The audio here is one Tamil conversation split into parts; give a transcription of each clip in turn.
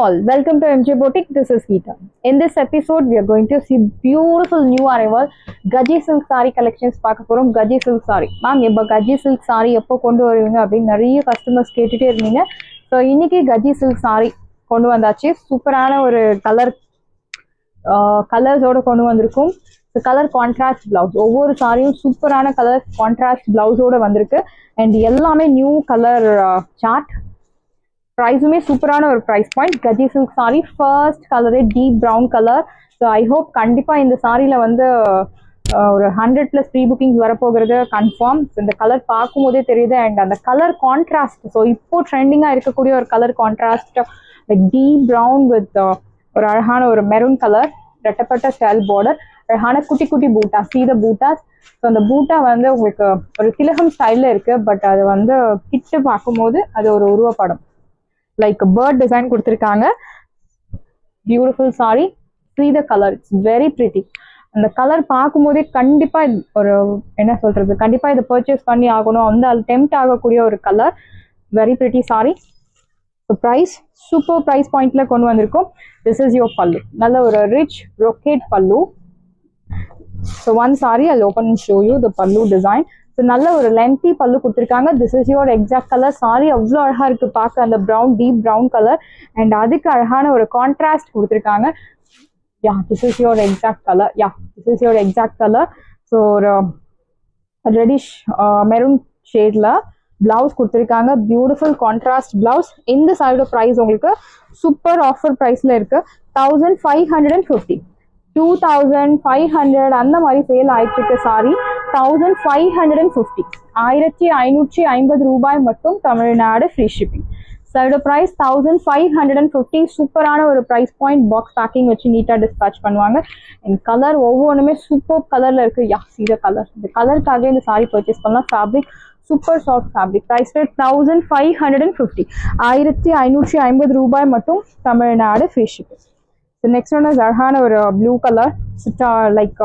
all, welcome to MJ Boutique. This is Geeta. In this episode, we are going to see beautiful new arrival Gaji silk saree collections. பார்க்க போறோம் Gaji silk saree. மேம் எப்போ Gaji silk saree எப்போ கொண்டு வருவீங்க அப்படின்னு நிறைய கஸ்டமர்ஸ் கேட்டுட்டே இருந்தீங்க. ஸோ இன்னைக்கு Gaji silk saree கொண்டு வந்தாச்சு. சூப்பரான ஒரு கலர்ஸோட கொண்டு வந்திருக்கும். கலர் கான்ட்ராஸ்ட் பிளவுஸ், ஒவ்வொரு சாரியும் சூப்பரான கலர் கான்ட்ராஸ்ட் பிளவுஸோட வந்திருக்கு. அண்ட் எல்லாமே நியூ கலர் சார்ட். ப்ரைஸுமே சூப்பரான ஒரு ப்ரைஸ் பாயிண்ட். கஜி சில்க் சாரி ஃபர்ஸ்ட் கலரே deep brown colour. So I hope கண்டிப்பாக இந்த சாரியில் வந்து ஒரு 100+ ப்ரீ புக்கிங்ஸ் வரப்போகிறது கன்ஃபார்ம். இந்த கலர் பார்க்கும்போதே தெரியுது. அண்ட் அந்த கலர் கான்ட்ராஸ்ட், ஸோ இப்போ ட்ரெண்டிங்காக இருக்கக்கூடிய ஒரு colour contrast, like deep brown with ஒரு அழகான ஒரு மெரூன் கலர், ரெட்டப்பட்ட ஸ்டைல் பார்டர், அழகான குட்டி குட்டி பூட்டா, சீத பூட்டாஸ். ஸோ அந்த பூட்டா வந்து உங்களுக்கு ஒரு திலகம் ஸ்டைலில் இருக்குது. பட் அது வந்து கிட்டு பார்க்கும்போது அது ஒரு உருவப்படம், லைக் பேர்ட் டிசைன் கொடுத்துருக்காங்க. Beautiful sorry. see the color, it's very pretty. அந்த கலர் பார்க்கும்போதே கண்டிப்பாக ஒரு என்ன சொல்கிறது, கண்டிப்பாக இதை பர்ச்சேஸ் பண்ணி ஆகணும் அந்த டெம்ப்ட் ஆகக்கூடிய ஒரு colour. Very pretty sari. So price super price பாயிண்டில் கொண்டு வந்திருக்கோம். திஸ் இஸ் யோர் பல்லு, நல்ல ஒரு rich brocade pallu. So one sari I'll open and show you the pallu design. So நல்ல ஒரு லென்த்தி பல்லு கொடுத்துருக்காங்க. This is your exact colour. Sari அவ்வளோ அழகாக இருக்குது பார்க்க, அந்த brown deep brown colour. And அதுக்கு அழகான ஒரு கான்ட்ராஸ்ட் கொடுத்துருக்காங்க. Yeah this is your exact colour. Yeah this is your exact colour. So ஒரு ரெடிஷ் மெரூன் ஷேடில் பிளவுஸ் கொடுத்துருக்காங்க. Beautiful contrast blouse. இந்த சாரியோட ப்ரைஸ் உங்களுக்கு சூப்பர் ஆஃபர் ப்ரைஸில் இருக்குது. 1550, 2500 அந்த மாதிரி சேல் ஆயிட்டு இருக்கு சாரி. 1550, 1550 ரூபாய் மட்டும், தமிழ்நாடு ஃப்ரீ ஷிப்பிங். சாரியோட ப்ரைஸ் 1550. சூப்பரான ஒரு ப்ரைஸ் பாயிண்ட். பாக்ஸ் பேக்கிங் வச்சு நீட்டாக டிஸ்பேச் பண்ணுவாங்க. அண்ட் கலர் ஒவ்வொன்றுமே சூப்பர் கலரில் இருக்குது. யா சீத கலர். இந்த கலருக்காக இந்த சாரி பர்ச்சேஸ் பண்ணலாம். Fabric super soft fabric. Price rate 1550, 1550 ரூபாய் மட்டும், Tamil Nadu free shipping. The next one is அழகான ஒரு blue color, like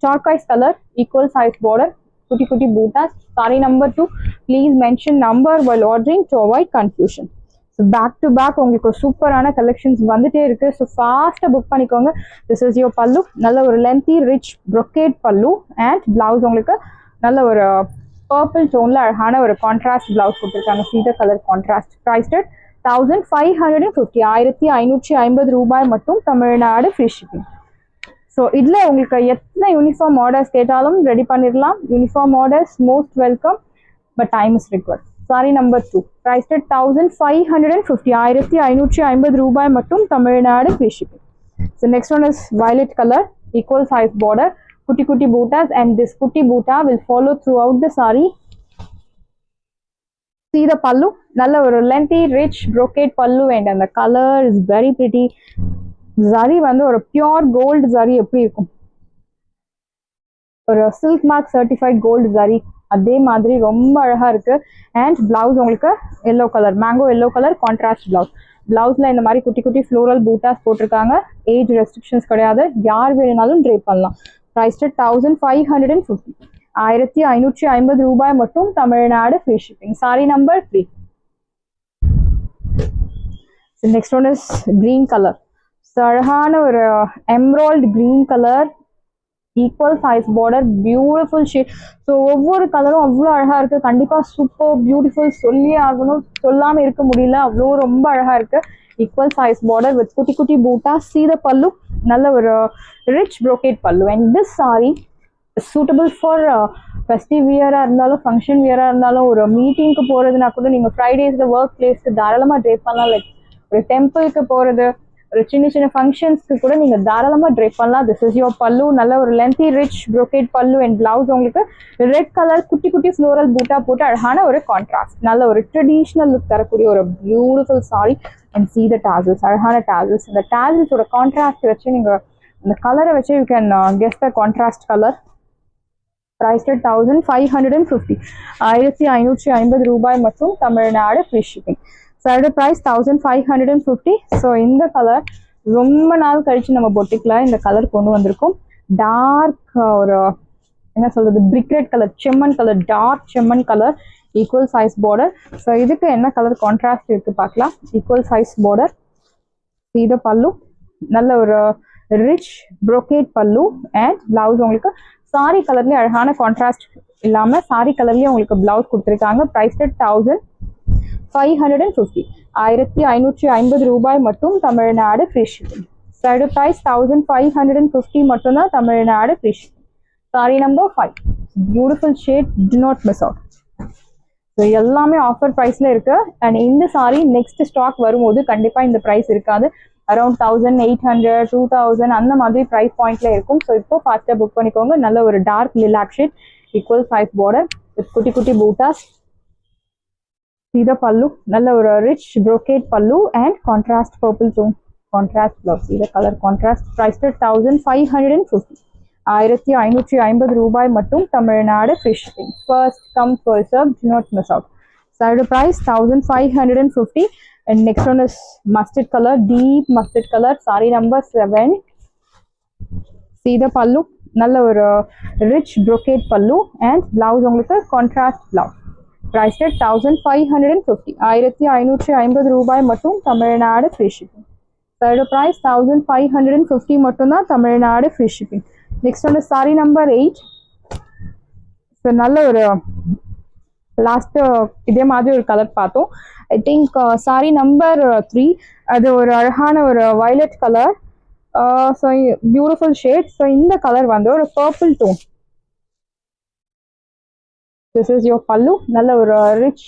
turquoise color, equal size border, குட்டி குட்டி buttas. Sari number 2. Please mention number while ordering to avoid confusion. So back to back உங்களுக்கு சூப்பரான கலெக்ஷன்ஸ் வந்துட்டே இருக்கு. ஸோ ஃபாஸ்ட்டாக புக் பண்ணிக்கோங்க. திஸ் இஸ் யோர் பல்லு, நல்ல ஒரு lengthy rich brocade pallu. And blouse உங்களுக்கு நல்ல ஒரு பர்பிள் டோனில் அழகான ஒரு கான்ட்ராஸ்ட் பிளவுஸ் கொடுத்துருக்காங்க. சீத கலர் கான்ட்ராஸ்ட். ப்ரைஸ் ரேட் 1550, 1550 ரூபாய் மட்டும், தமிழ்நாடு ஃப்ரீ ஷிப்பிங். ஸோ இதில் உங்களுக்கு எத்தனை யூனிஃபார்ம் ஆர்டர்ஸ் கேட்டாலும் ரெடி பண்ணிடலாம். Uniform orders most welcome, but time is required. Sari number 2. Price rate 1550, 1550 ரூபாய் மட்டும், Tamil Nadu free shipping. So next one is violet colour, equal size border, குட்டி குட்டி பூட்டாஸ். அண்ட் திஸ் குட்டி பூட்டா will follow throughout the sari. See the pallu, நல்ல ஒரு lengthy rich brocade pallu. and அந்த color is very pretty. zari வந்து ஒரு pure gold zari எப்படி இருக்கும், ஒரு silk mark certified gold zari அதே மாதிரி ரொம்ப அழகா இருக்கு. அண்ட் பிளவுஸ் உங்களுக்கு yellow colour, mango yellow colour contrast blouse. பிளவுஸ்ல இந்த மாதிரி குட்டி குட்டி ஃப்ளோரல் பூட்டாஸ் போட்டிருக்காங்க. ஏஜ் ரெஸ்ட்ரிக்ஷன்ஸ் கிடையாது, யார் வேணுனாலும் ட்ரேப் பண்ணலாம். ப்ரைஸ் 1550, 1550 ரூபாய் மட்டும், Tamil Nadu free shipping. Sorry number 3. Next one is green colour. அழகான ஒரு emerald green colour, equal size border, beautiful shade. So ஒவ்வொரு கலரும் அவ்வளோ அழகாக இருக்குது. கண்டிப்பாக சூப்பர் பியூட்டிஃபுல் சொல்லியே ஆகணும், சொல்லாமல் இருக்க முடியல, அவ்வளோ ரொம்ப அழகாக இருக்குது. ஈக்குவல் சைஸ் பார்டர் வித் குட்டி குட்டி பூட்டா. சீத பல்லு, நல்ல ஒரு rich brocade pallu. And this sari suitable for festive வியராக இருந்தாலும், ஃபங்க்ஷன் வியராக இருந்தாலும், ஒரு மீட்டிங்க்கு போகிறதுனா கூட நீங்கள் ஃப்ரைடேஸில் ஒர்க் பிளேஸ்க்கு தாராளமாக ட்ரேப் பண்ணலாம். லைக் ஒரு டெம்பிளுக்கு போகிறது, ஒரு சின்ன சின்ன ஃபங்க்ஷன்ஸ்க்கு கூட நீங்கள் தாராளமாக ட்ரேப் பண்ணலாம். திஸ் இஸ் யோர் பல்லு, நல்ல ஒரு lengthy rich brocade pallu. And blouse உங்களுக்கு ரெட் கலர் குட்டி குட்டி ஃப்ளோரல் பூட்டா போட்டு அழகான ஒரு கான்ட்ராஸ்ட், நல்ல ஒரு ட்ரெடிஷ்னல் லுக் தரக்கூடிய ஒரு beautiful sorry. And see the tassels, அழகான tassels. இந்த tasselsோட கான்ட்ராஸ்ட் வச்சு நீங்கள் அந்த கலரை வச்சு you can guess the contrast colour. Price 1550, 1550 ரூபாய் மட்டும், தமிழ்நாடு ஃப்ரீ ஷிப்பிங். சாரோட ப்ரைஸ் 1550. ஸோ இந்த கலர் ரொம்ப நாள் கழிச்சு நம்ம பொட்டிக்கில் இந்த கலர் கொண்டு வந்திருக்கோம். டார்க் ஒரு என்ன சொல்றது, பிரிக் ரெட் கலர், செம்மன் கலர், டார்க் செம்மன் colour, equal size border. So இதுக்கு என்ன கலர் கான்ட்ராஸ்ட் இருக்கு பார்க்கலாம். Equal size border, see the pallu நல்ல ஒரு rich brocade pallu and blouse உங்களுக்கு saree கலர்லயே அழகான கான்ட்ராஸ்ட் இல்லாம saree கலர்லயே உங்களுக்கு blouse கொடுத்திருக்காங்க priced at 1550 1550 ரூபாய் மட்டும் Tamil Nadu free shipping side price 1550 மட்டும் தான் Tamil Nadu free shipping saree number 5 beautiful shade do not miss out so எல்லாமே ஆஃபர் பிரைஸ்ல இருக்கு and இந்த saree next ஸ்டாக் வரும்போது கண்டிப்பா இந்த பிரைஸ் இருக்காது அரௌண்ட் 1800 2000 அந்த மாதிரி பிரைஸ் பாயிண்ட்ல இருக்கும் ஸோ இப்போ ஃபாஸ்டா புக் பண்ணிக்கோங்க நல்ல ஒரு dark lilac shade equal size border with குட்டி குட்டி பூட்டாஸ் சீதா பல்லு நல்ல ஒரு rich brocade pallu and contrast purple tone contrast blouse சீதா கலர் கான்ட்ராஸ்ட் பிரைஸ்ட் 1550 1550 ரூபாய் மட்டும் Tamil Nadu free shipping first come first serve do not miss out side price 1550 and next one is mustard color deep mustard color saree number 7 see the pallu nalla or rich brocade pallu and blouse உங்களுக்கு contrast blouse priced at 1550 1550 ரூபாய் மட்டும் Tamil Nadu free shipping third price 1550 மட்டும் தான் Tamil Nadu free shipping next one is saree number 8 so நல்ல ஒரு லாஸ்ட் இதே மாதிரி ஒரு கலர் பார்த்தோம் ஐ திங்க் சாரி நம்பர் 3 அது ஒரு அழகான ஒரு violet colour so beautiful shade so இந்த கலர் வந்து ஒரு purple tone this is your pallu நல்ல ஒரு rich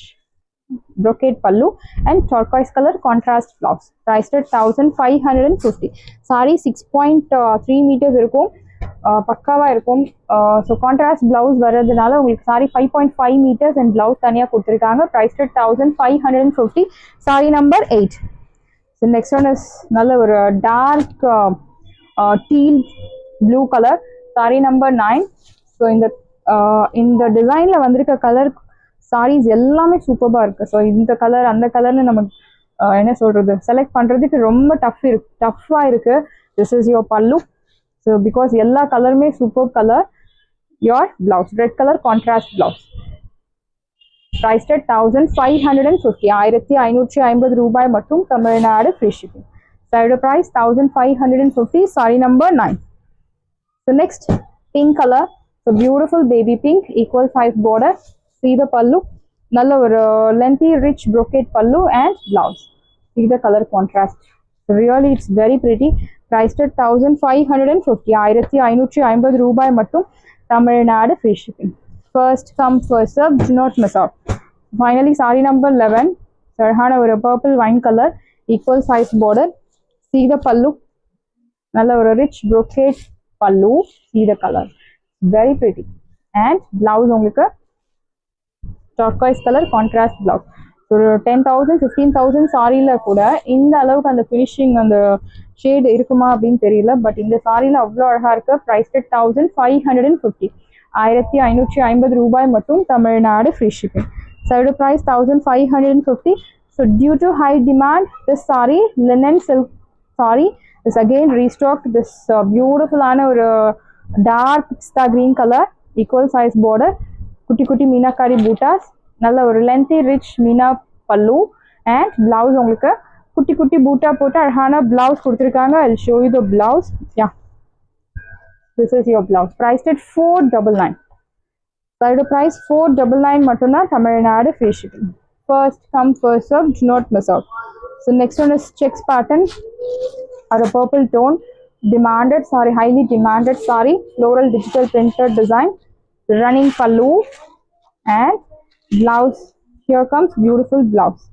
brocade pallu and turquoise color contrast blouse priced at 1550 saree 6.3 meters இருக்கும் பக்காவா இருக்கும் ஸோ கான்ட்ராஸ்ட் பிளவுஸ் வர்றதுனால உங்களுக்கு சாரி 5.5 மீட்டர்ஸ் அண்ட் பிளவுஸ் தனியாக கொடுத்துருக்காங்க price 1550 sari number 8 so next one is நல்ல ஒரு dark teal blue colour sari number 9 so இந்த டிசைனில் வந்திருக்க கலர் சாரீஸ் எல்லாமே சூப்பராக இருக்குது ஸோ இந்த கலர் அந்த கலர்னு நமக்கு என்ன சொல்கிறது செலக்ட் பண்ணுறதுக்கு ரொம்ப டஃப்பாக இருக்குது திஸ் இஸ் யோர் பல்லு so because எல்லா கலருமே super colour your blouse red color contrast blouse priced at 1550 1550 ரூபாய் மட்டும் Tamil Nadu free shipping side price 1550 saree number 9 so next pink color so beautiful baby pink equal size border see the pallu நல்ல ஒரு lengthy rich brocade pallu and blouse see the color contrast really it's very pretty priced at 1550 1550 ரூபாய் மட்டும் Tamil Nadu free shipping first come first serve do not miss out finally saree number 11 அழகான ஒரு purple wine color equal size border see the pallu நல்ல ஒரு rich brocade pallu see the color very pretty and blouse உங்களுக்கு turquoise color contrast blouse ஒரு 10,000 15,000 சாரியில கூட இந்த அளவுக்கு அந்த ஃபினிஷிங் அந்த ஷேட் இருக்குமா அப்படின்னு தெரியல பட் இந்த சாரியில அவ்வளோ அழகா இருக்கு ப்ரைஸ் 1550 1550 ரூபாய் மட்டும் Tamil Nadu free shipping side price 1550 so due to high demand this sari linen silk sari is again restock this பியூட்டிஃபுல்லான ஒரு டார்க் பிஸ்தா green colour equal size border குட்டி குட்டி மீனாக்காரி பூட்டாஸ் நல்ல ஒரு லென்த்தி ரிச் மீனா பல்லு அண்ட் பிளவுஸ் உங்களுக்கு குட்டி குட்டி பூட்டா போட்டு அழகான பிளவுஸ் கொடுத்துருக்காங்க I will show you the blouse yeah this is your blouse priced at 499 சைடு ப்ரைஸ் 499 மட்டும்தான் Tamil Nadu free shipping first come first serve do not miss out so next one is checks pattern or a purple tone demanded sorry highly demanded saree floral digital printed design running pallu and blouse here comes beautiful blouse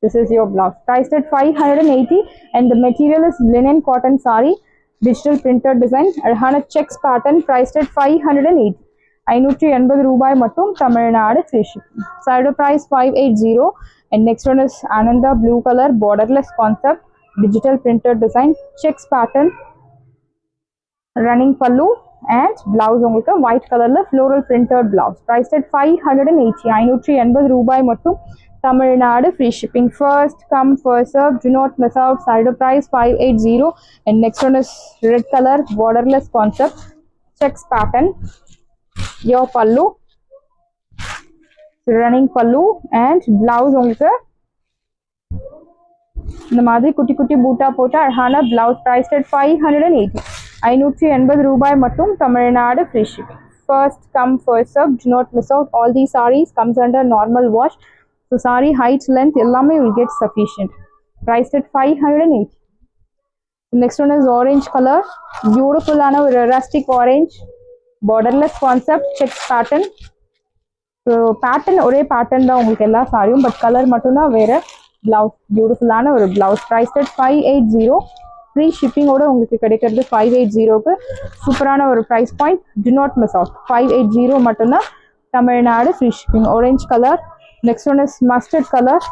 this is your blouse priced at 580 and the material is linen cotton saree digital printed design அழகான checks pattern priced at 580 580 ரூபாய் மட்டும் Tamil Nadu free shipping side price 580 and next one is ananda blue color borderless concept digital printed design checks pattern running pallu and blouse உங்களுக்கு white colorல floral printed blouse priced at 580 580 ரூபாய் மட்டும் Tamil Nadu free shipping first come first serve do not miss out side price 580 and next one is red color borderless concept checks pattern your pallu running pallu and blouse உங்களுக்கு இந்த மாதிரி குட்டி குட்டி பூட்டா போட்டு அழகான பிளவுஸ் ப்ரைஸ் அட் 580. 580 ரூபாய் மட்டும். Tamil Nadu free shipping. First come first serve. Do not miss out. All these sarees comes under normal wash. So saree height, length எல்லாமே will get sufficient. Priced at 580. Next one is orange color. Beautiful ஆன ஒரு rustic orange. Borderless concept. Checks pattern. So pattern ஒரே pattern தான் உங்களுக்கு எல்லா சாரியும். பட் கலர் மட்டும்தான் வேற. Blouse. Beautiful ஆன ஒரு blouse. Priced at 580. ஃப்ரீ ஷிப்பிங்கோட உங்களுக்கு கிடைக்கிறது 580க்கு. சூப்பரான ஒரு price point. Do not miss out. 580 மட்டும்தான். Tamil Nadu free shipping. Orange colour. Next one is mustard colour.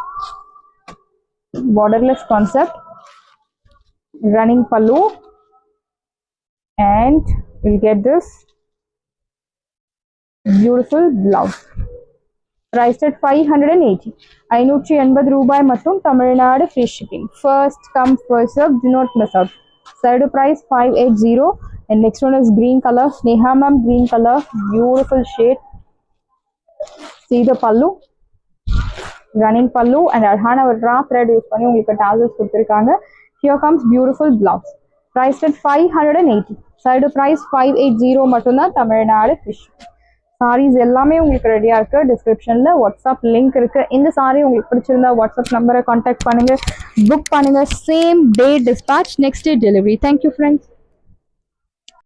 Borderless concept. Running pallu and we'll get this beautiful blouse. Priced at 580. 580 ரூபாய் மட்டும். Tamil Nadu free shipping. First come first serve. Do not miss out. Side price 580. And next one is green color. Sneha ma'am, green color. Beautiful shade. See the pallu. Running pallu and அழகான ஒரு raw thread யூஸ் பண்ணி உங்களுக்கு tassels கொடுத்திருக்காங்க. Here comes beautiful blouse. Priced at 580. Side price 580 மட்டும்தான். Tamil Nadu free shipping. சாரீஸ் எல்லாமே உங்களுக்கு ரெடியா இருக்கு. டிஸ்கிரிப்ஷன்ல வாட்ஸ்அப் லிங்க் இருக்கு. இந்த சாரி உங்களுக்கு பிடிச்சிருந்தா வாட்ஸ்அப் நம்பரை கான்டாக்ட் பண்ணுங்க, புக் பண்ணுங்க. Same day dispatch, next day delivery. Thank you friends.